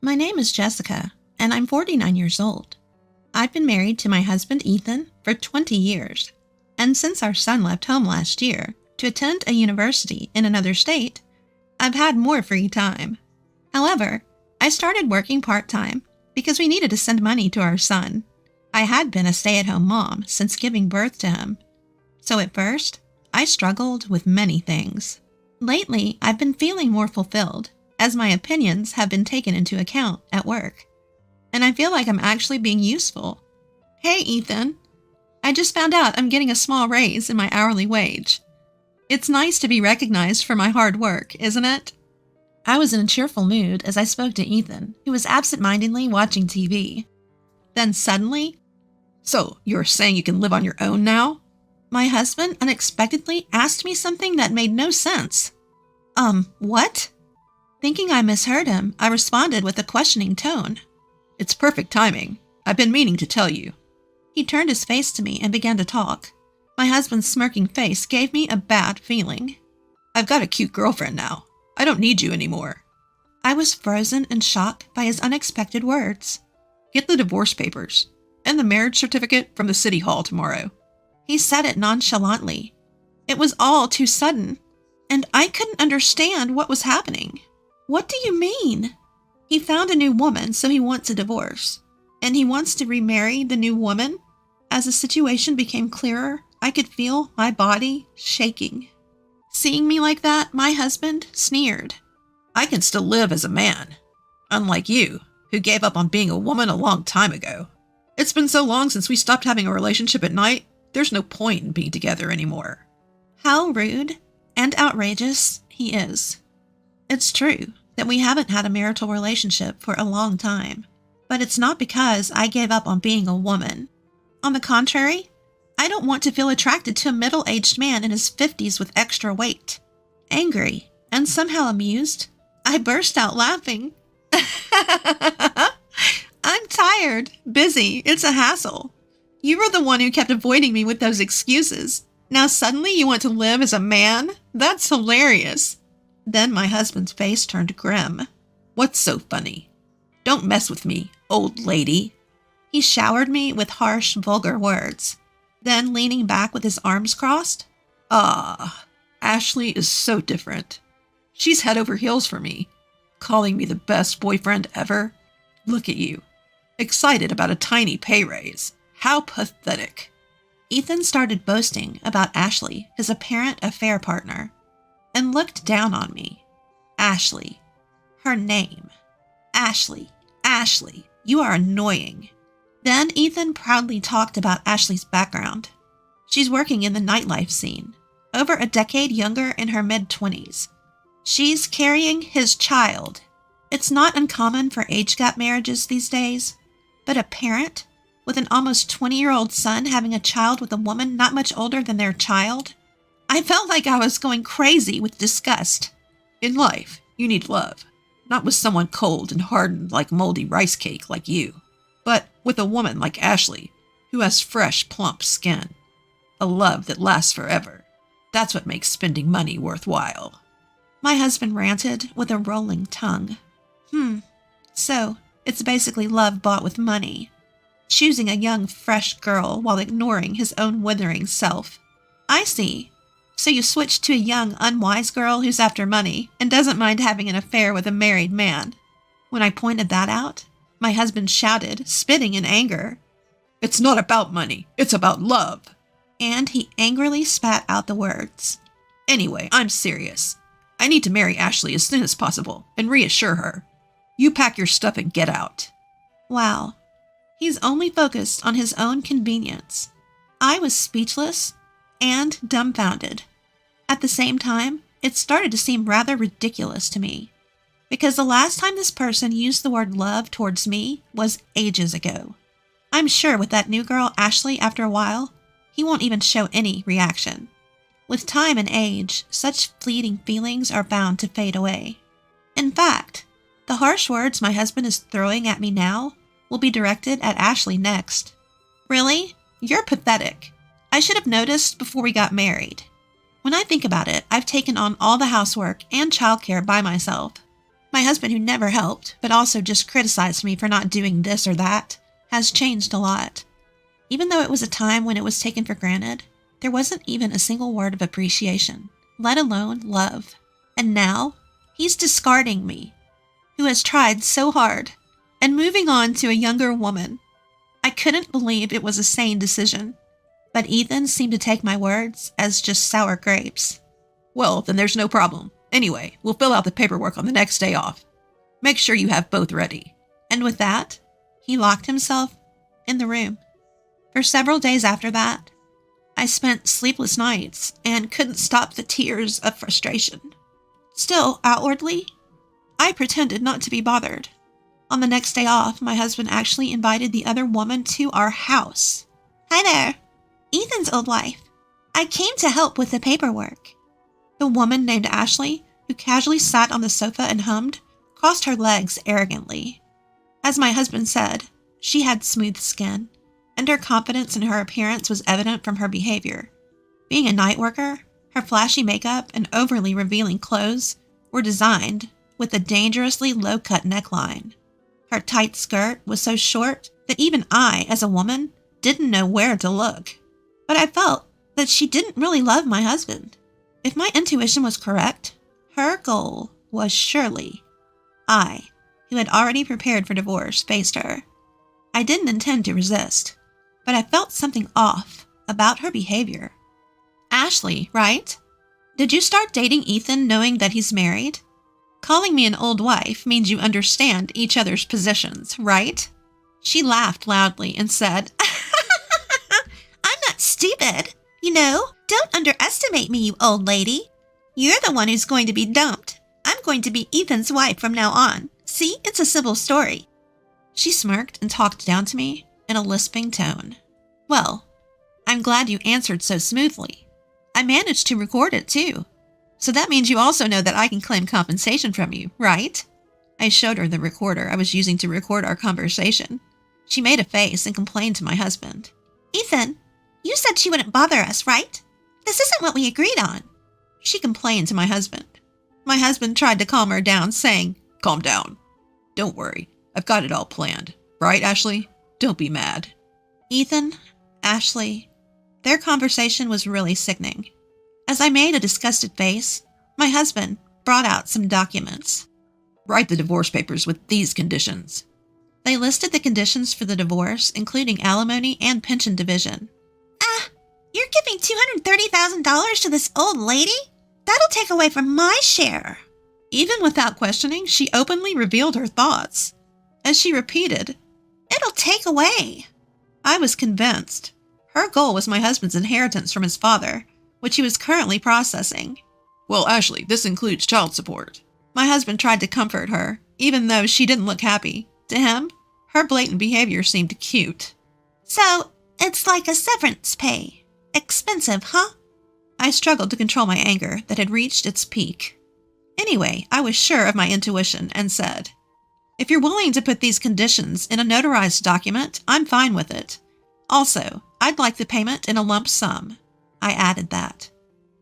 My name is Jessica, and I'm 49 years old. I've been married to my husband Ethan for 20 years, and since our son left home last year to attend a university in another state, I've had more free time. However, I started working part-time because we needed to send money to our son. I had been a stay-at-home mom since giving birth to him, so at first, I struggled with many things. Lately, I've been feeling more fulfilled, as my opinions have been taken into account at work. And I feel like I'm actually being useful. Hey, Ethan. I just found out I'm getting a small raise in my hourly wage. It's nice to be recognized for my hard work, isn't it? I was in a cheerful mood as I spoke to Ethan, who was absent-mindedly watching TV. Then suddenly, "So, you're saying you can live on your own now?" my husband unexpectedly asked me something that made no sense. What? Thinking I misheard him, I responded with a questioning tone. "It's perfect timing. I've been meaning to tell you." He turned his face to me and began to talk. My husband's smirking face gave me a bad feeling. "I've got a cute girlfriend now. I don't need you anymore." I was frozen in shock by his unexpected words. "Get the divorce papers and the marriage certificate from the city hall tomorrow." He said it nonchalantly. It was all too sudden, and I couldn't understand what was happening. What do you mean? He found a new woman, so he wants a divorce. And he wants to remarry the new woman? As the situation became clearer, I could feel my body shaking. Seeing me like that, my husband sneered. "I can still live as a man. Unlike you, who gave up on being a woman a long time ago. It's been so long since we stopped having a relationship at night, there's no point in being together anymore." How rude and outrageous he is. It's true that we haven't had a marital relationship for a long time, but it's not because I gave up on being a woman. On the contrary, I don't want to feel attracted to a middle-aged man in his 50s with extra weight. Angry and somehow amused, I burst out laughing. I'm tired, busy, it's a hassle. You were the one who kept avoiding me with those excuses. Now suddenly you want to live as a man? That's hilarious. Then my husband's face turned grim. "What's so funny? Don't mess with me, old lady." He showered me with harsh, vulgar words. Then, leaning back with his arms crossed, Ashley is so different. She's head over heels for me, calling me the best boyfriend ever. Look at you, excited about a tiny pay raise. How pathetic." Ethan started boasting about Ashley, his apparent affair partner, and looked down on me. Ashley. Her name. Ashley. Ashley. You are annoying. Then Ethan proudly talked about Ashley's background. She's working in the nightlife scene, over a decade younger in her mid-20s. She's carrying his child. It's not uncommon for age gap marriages these days, but a parent with an almost 20-year-old son having a child with a woman not much older than their child? I felt like I was going crazy with disgust. In life, you need love, not with someone cold and hardened like moldy rice cake like you, but with a woman like Ashley, who has fresh, plump skin. A love that lasts forever. That's what makes spending money worthwhile. My husband ranted with a rolling tongue. So, it's basically love bought with money. Choosing a young, fresh girl while ignoring his own withering self. I see. So you switched to a young, unwise girl who's after money and doesn't mind having an affair with a married man. When I pointed that out, my husband shouted, spitting in anger. "It's not about money. It's about love." And he angrily spat out the words. "Anyway, I'm serious. I need to marry Ashley as soon as possible and reassure her. You pack your stuff and get out." Wow. He's only focused on his own convenience. I was speechless and dumbfounded. At the same time, it started to seem rather ridiculous to me, because the last time this person used the word love towards me was ages ago. I'm sure with that new girl, Ashley, after a while, he won't even show any reaction. With time and age, such fleeting feelings are bound to fade away. In fact, the harsh words my husband is throwing at me now will be directed at Ashley next. Really? You're pathetic. I should have noticed before we got married. When I think about it, I've taken on all the housework and childcare by myself. My husband, who never helped, but also just criticized me for not doing this or that, has changed a lot. Even though it was a time when it was taken for granted, there wasn't even a single word of appreciation, let alone love. And now, he's discarding me, who has tried so hard, and moving on to a younger woman. I couldn't believe it was a sane decision, but Ethan seemed to take my words as just sour grapes. Well, then there's no problem. Anyway, we'll fill out the paperwork on the next day off. Make sure you have both ready. And with that, he locked himself in the room. For several days after that, I spent sleepless nights and couldn't stop the tears of frustration. Still, outwardly, I pretended not to be bothered. On the next day off, my husband actually invited the other woman to our house. Hi there, Ethan's old wife. I came to help with the paperwork. The woman named Ashley, who casually sat on the sofa and hummed, crossed her legs arrogantly. As my husband said, she had smooth skin, and her confidence in her appearance was evident from her behavior. Being a night worker, her flashy makeup and overly revealing clothes were designed with a dangerously low-cut neckline. Her tight skirt was so short that even I, as a woman, didn't know where to look. But I felt that she didn't really love my husband. If my intuition was correct, her goal was surely I, who had already prepared for divorce, faced her. I didn't intend to resist, but I felt something off about her behavior. Ashley, right? Did you start dating Ethan knowing that he's married? Calling me an old wife means you understand each other's positions, right? She laughed loudly and said, I'm not stupid. Don't underestimate me, you old lady. You're the one who's going to be dumped. I'm going to be Ethan's wife from now on. See, it's a simple story. She smirked and talked down to me in a lisping tone. Well, I'm glad you answered so smoothly. I managed to record it too. So that means you also know that I can claim compensation from you, right? I showed her the recorder I was using to record our conversation. She made a face and complained to my husband. Ethan, you said she wouldn't bother us, right? This isn't what we agreed on. She complained to my husband. My husband tried to calm her down, saying, Calm down. Don't worry. I've got it all planned. Right, Ashley? Don't be mad. Ethan, Ashley, their conversation was really sickening. As I made a disgusted face, my husband brought out some documents. Write the divorce papers with these conditions. They listed the conditions for the divorce, including alimony and pension division. You're giving $230,000 to this old lady? That'll take away from my share. Even without questioning, she openly revealed her thoughts. As she repeated, It'll take away. I was convinced. Her goal was my husband's inheritance from his father, which he was currently processing. Well, Ashley, this includes child support. My husband tried to comfort her, even though she didn't look happy. To him, her blatant behavior seemed cute. So, it's like a severance pay. Expensive, huh? I struggled to control my anger that had reached its peak. Anyway, I was sure of my intuition and said, If you're willing to put these conditions in a notarized document, I'm fine with it. Also, I'd like the payment in a lump sum. I added that.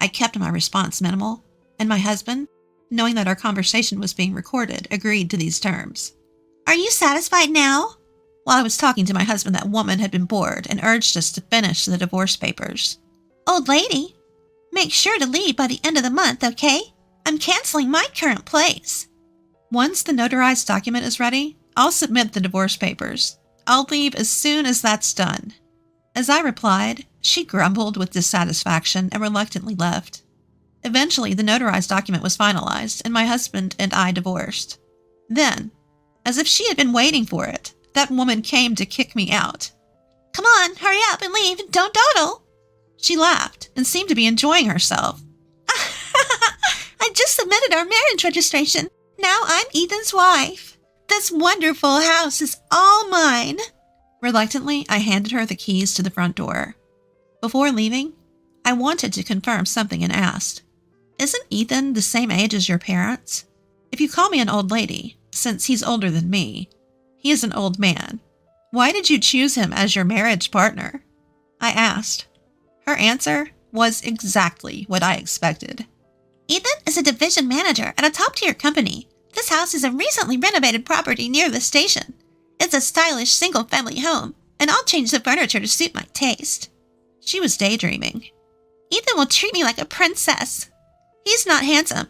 I kept my response minimal, and my husband, knowing that our conversation was being recorded, agreed to these terms. Are you satisfied now? While I was talking to my husband, that woman had been bored and urged us to finish the divorce papers. Old lady, make sure to leave by the end of the month, okay? I'm canceling my current place. Once the notarized document is ready, I'll submit the divorce papers. I'll leave as soon as that's done. As I replied, she grumbled with dissatisfaction and reluctantly left. Eventually, the notarized document was finalized, and my husband and I divorced. Then, as if she had been waiting for it, that woman came to kick me out. Come on, hurry up and leave, don't dawdle. She laughed and seemed to be enjoying herself. I just submitted our marriage registration. Now I'm Ethan's wife. This wonderful house is all mine. Reluctantly, I handed her the keys to the front door. Before leaving, I wanted to confirm something and asked, Isn't Ethan the same age as your parents? If you call me an old lady, since he's older than me, he is an old man. Why did you choose him as your marriage partner? I asked. Her answer was exactly what I expected. Ethan is a division manager at a top-tier company, This house is a recently renovated property near the station. It's a stylish single-family home, and I'll change the furniture to suit my taste." She was daydreaming. "Ethan will treat me like a princess. He's not handsome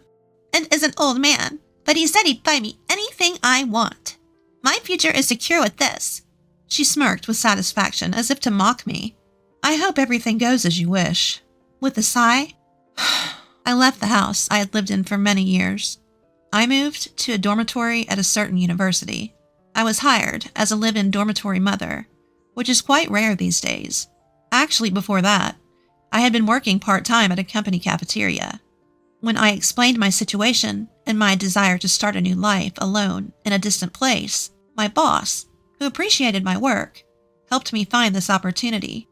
and is an old man, but he said he'd buy me anything I want. My future is secure with this." She smirked with satisfaction, as if to mock me. "I hope everything goes as you wish." With a sigh, I left the house I had lived in for many years. I moved to a dormitory at a certain university. I was hired as a live-in dormitory mother, which is quite rare these days. Actually, before that, I had been working part-time at a company cafeteria. When I explained my situation and my desire to start a new life alone in a distant place, my boss, who appreciated my work, helped me find this opportunity.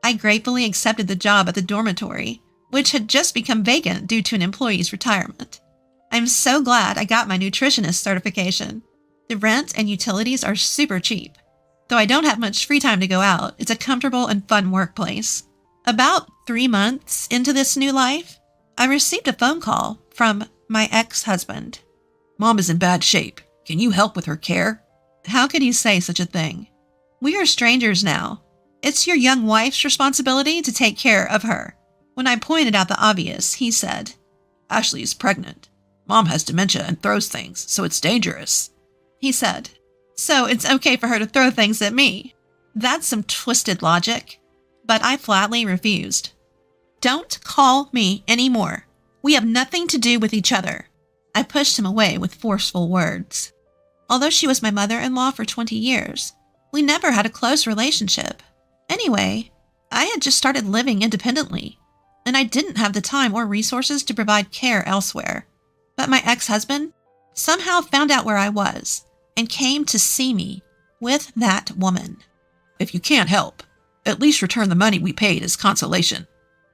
I gratefully accepted the job at the dormitory, which had just become vacant due to an employee's retirement. I'm so glad I got my nutritionist certification. The rent and utilities are super cheap. Though I don't have much free time to go out, it's a comfortable and fun workplace. About 3 months into this new life, I received a phone call from my ex-husband. "Mom is in bad shape. Can you help with her care?" How could he say such a thing? "We are strangers now. It's your young wife's responsibility to take care of her." When I pointed out the obvious, he said, "Ashley is pregnant. Mom has dementia and throws things, so it's dangerous." He said, "So it's okay for her to throw things at me." That's some twisted logic, but I flatly refused. "Don't call me anymore. We have nothing to do with each other." I pushed him away with forceful words. Although she was my mother-in-law for 20 years, we never had a close relationship. Anyway, I had just started living independently, and I didn't have the time or resources to provide care elsewhere. But my ex-husband somehow found out where I was and came to see me with that woman. "If you can't help, at least return the money we paid as consolation."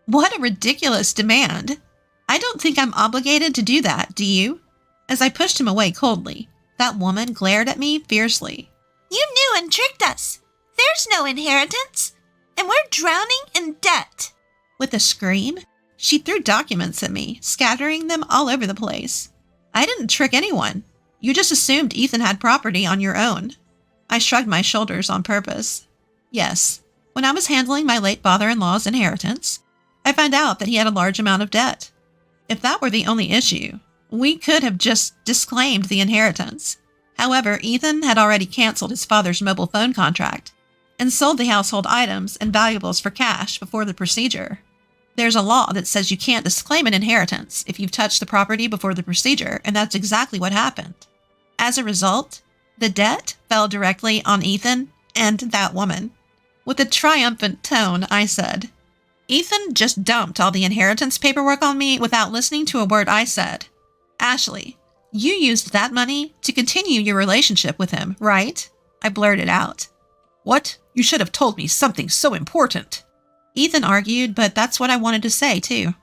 What a ridiculous demand. I don't think I'm obligated to do that, do you? As I pushed him away coldly, that woman glared at me fiercely. "You knew and tricked us. There's no inheritance, and we're drowning in debt." With a scream, she threw documents at me, scattering them all over the place. "I didn't trick anyone. You just assumed Ethan had property on your own." I shrugged my shoulders on purpose. Yes, when I was handling my late father-in-law's inheritance, I found out that he had a large amount of debt. If that were the only issue, we could have just disclaimed the inheritance. However, Ethan had already canceled his father's mobile phone contract and sold the household items and valuables for cash before the procedure. There's a law that says you can't disclaim an inheritance if you've touched the property before the procedure, and that's exactly what happened. As a result, the debt fell directly on Ethan and that woman. With a triumphant tone, I said, "Ethan just dumped all the inheritance paperwork on me without listening to a word I said. Ashley, you used that money to continue your relationship with him, right?" I blurted out. "What? You should have told me something so important." Ethan argued, but that's what I wanted to say, too.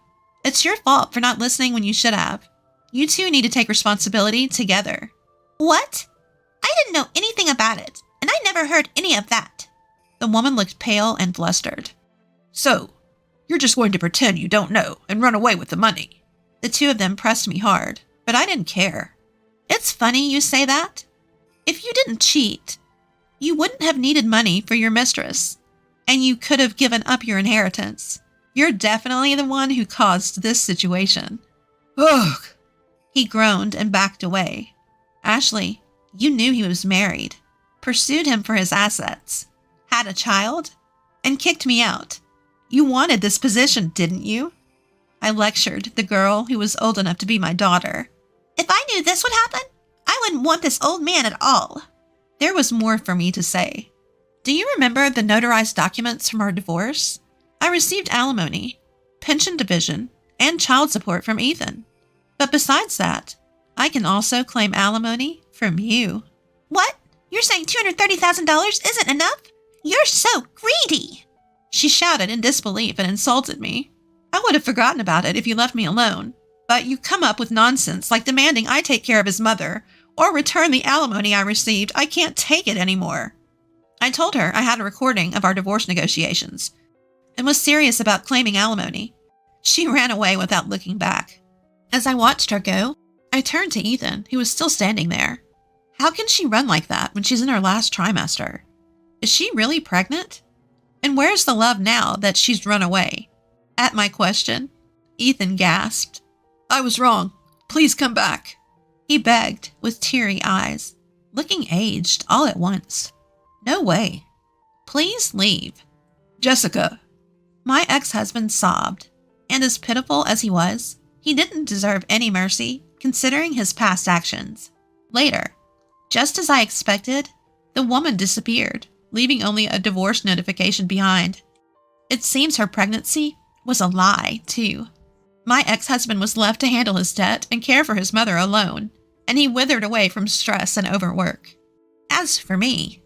"It's your fault for not listening when you should have. You two need to take responsibility together." "What? I didn't know anything about it, and I never heard any of that." The woman looked pale and flustered. "So, you're just going to pretend you don't know and run away with the money?" The two of them pressed me hard, but I didn't care. "It's funny you say that. If you didn't cheat, you wouldn't have needed money for your mistress, and you could have given up your inheritance. You're definitely the one who caused this situation." "Ugh!" He groaned and backed away. "Ashley, you knew he was married, pursued him for his assets, had a child, and kicked me out. You wanted this position, didn't you?" I lectured the girl who was old enough to be my daughter. "If I knew this would happen, I wouldn't want this old man at all." There was more for me to say. "Do you remember the notarized documents from our divorce? I received alimony, pension division, and child support from Ethan. But besides that, I can also claim alimony from you." "What? You're saying $230,000 isn't enough? You're so greedy!" She shouted in disbelief and insulted me. "I would have forgotten about it if you left me alone, but you come up with nonsense like demanding I take care of his mother or return the alimony I received. I can't take it anymore." I told her I had a recording of our divorce negotiations and was serious about claiming alimony. She ran away without looking back. As I watched her go, I turned to Ethan, who was still standing there. How can she run like that when she's in her last trimester? Is she really pregnant? And where's the love now that she's run away? At my question, Ethan gasped. I was wrong. Please come back. He begged with teary eyes, looking aged all at once. No way. Please leave. Jessica. My ex-husband sobbed, and as pitiful as he was, he didn't deserve any mercy considering his past actions. Later, just as I expected, the woman disappeared, leaving only a divorce notification behind. It seems her pregnancy was a lie, too. My ex-husband was left to handle his debt and care for his mother alone, and he withered away from stress and overwork. As for me,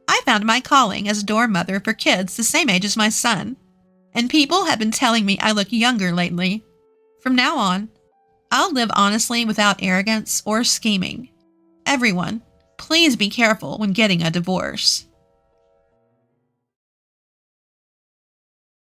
I found my calling as dorm mother for kids the same age as my son, and people have been telling me I look younger lately. From now on, I'll live honestly without arrogance or scheming. Everyone, please be careful when getting a divorce.